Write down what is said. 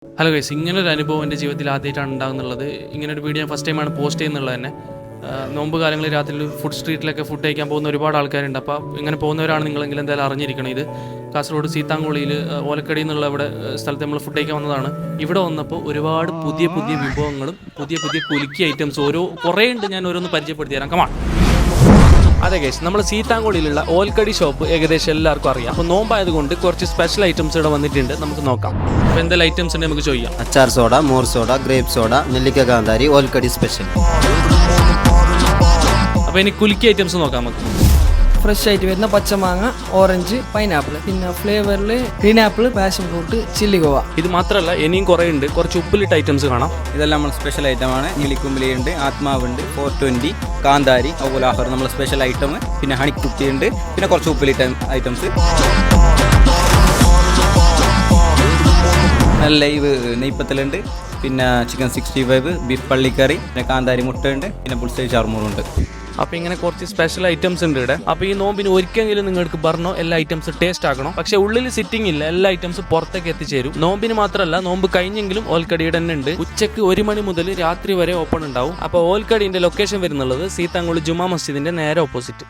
Hello guys, ഇങ്ങനൊരു അനുഭവം എൻ്റെ ജീവിതത്തിൽ ആദ്യമായിട്ടാണ് ഉണ്ടാകുന്നുള്ളത്. ഇങ്ങനൊരു വീഡിയോ ഞാൻ ഫസ്റ്റ് ടൈമാണ് പോസ്റ്റ് ചെയ്യുന്നുള്ളത് തന്നെ. നോമ്പ് കാലങ്ങളിൽ രാത്രി ഫുഡ് സ്ട്രീറ്റിലൊക്കെ ഫുഡ് കഴിക്കാൻ പോകുന്ന ഒരുപാട് ആൾക്കാരുണ്ട്. അപ്പോൾ ഇങ്ങനെ പോകുന്നവരാണ് നിങ്ങളെങ്കിൽ എന്തായാലും അറിഞ്ഞിരിക്കണം. ഇത് കാസർഗോഡ് സീതാങ്കുളിയിൽ ഓലക്കടി എന്നുള്ള ഇവിടെ സ്ഥലത്ത് നമ്മൾ ഫുഡ് കഴിക്കാൻ വന്നതാണ്. ഇവിടെ വന്നപ്പോൾ ഒരുപാട് പുതിയ പുതിയ വിഭവങ്ങളും പുതിയ പുതിയ കുലുക്കി ഐറ്റംസ് കുറേ ഉണ്ട്. ഞാൻ ഓരോന്ന് പരിചയപ്പെടുത്തി തരാം. കമാൺ. അതെ ഗൈസ്, നമ്മൾ സീതാങ്കുളിയിലുള്ള ഓൽക്കടി ഷോപ്പ് ഏകദേശം എല്ലാവർക്കും അറിയാം. അപ്പോൾ നോമ്പായതുകൊണ്ട് കുറച്ച് സ്പെഷ്യൽ ഐറ്റംസ് ഇവിടെ വന്നിട്ടുണ്ട്. നമുക്ക് നോക്കാം. അപ്പോൾ എന്തെല്ലാം ഐറ്റംസ് ഉണ്ട് നമുക്ക് ചോദിക്കാം. അച്ചാർ soda, more soda, grape soda, നെല്ലിക്ക കാന്താരി, ഓൽക്കടി സ്പെഷ്യൽ. അപ്പോൾ ഇനി കുലുക്കി ഐറ്റംസ് നോക്കാം നമുക്ക്. ഫ്രഷ് ആയിട്ട് വരുന്ന പച്ചമാങ്ങ, ഓറഞ്ച്, പൈനാപ്പിൾ, പിന്നെ ഫ്ലേവറിൽ green apple, passion fruit, chilli guava. ഇത് മാത്രമല്ല ഇനിയും കുറേ ഉണ്ട്. കുറച്ച് ഉപ്പിലിട്ട ഐറ്റംസ് കാണാം. ഇതെല്ലാം നമ്മൾ സ്പെഷ്യൽ ഐറ്റമാണ്. ഞിളിക്കുമ്പിളിയുണ്ട്, ആത്മാവുണ്ട്, 420, കാന്താരി, അതുപോലെ ആഹർ നമ്മൾ സ്പെഷ്യൽ ഐറ്റം. പിന്നെ ഹണിക്കുട്ടി ഉണ്ട്, പിന്നെ കുറച്ച് ഉപ്പിലിട്ട ഐറ്റംസ്. നല്ല ലൈവ് നെയ്പ്പത്തലുണ്ട്, പിന്നെ ചിക്കൻ 65, ബീഫ് പള്ളിക്കറി, പിന്നെ കാന്താരി മുട്ടയുണ്ട്, പിന്നെ പുൾസൈ ചാർമൂറുണ്ട്. അപ്പോൾ ഇങ്ങനെ കുറച്ച് സ്പെഷ്യൽ ഐറ്റംസ് ഉണ്ട് ഇവിടെ. അപ്പോൾ ഈ നോമ്പിന് ഒരിക്കലെങ്കിലും നിങ്ങൾക്ക് പറഞ്ഞോ എല്ലാ ഐറ്റംസ് ടേസ്റ്റ് ആക്കണം. പക്ഷേ ഉള്ളിൽ സിറ്റിംഗ് ഇല്ല, എല്ലാ ഐറ്റംസും പുറത്തേക്ക് എത്തിച്ചേരും. നോമ്പിന് മാത്രമല്ല, നോമ്പ് കഴിഞ്ഞെങ്കിലും ഓൽക്കടിയുടെ തന്നെ ഉണ്ട്. ഉച്ചയ്ക്ക് 1 മണി മുതൽ രാത്രി വരെ ഓപ്പൺ ഉണ്ടാവും. അപ്പോൾ ഓൽക്കടിന്റെ ലൊക്കേഷൻ വരുന്നുള്ളത് സീതാങ്കുളി ജുമാ മസ്ജിദിന്റെ നേരെ ഓപ്പോസിറ്റ്.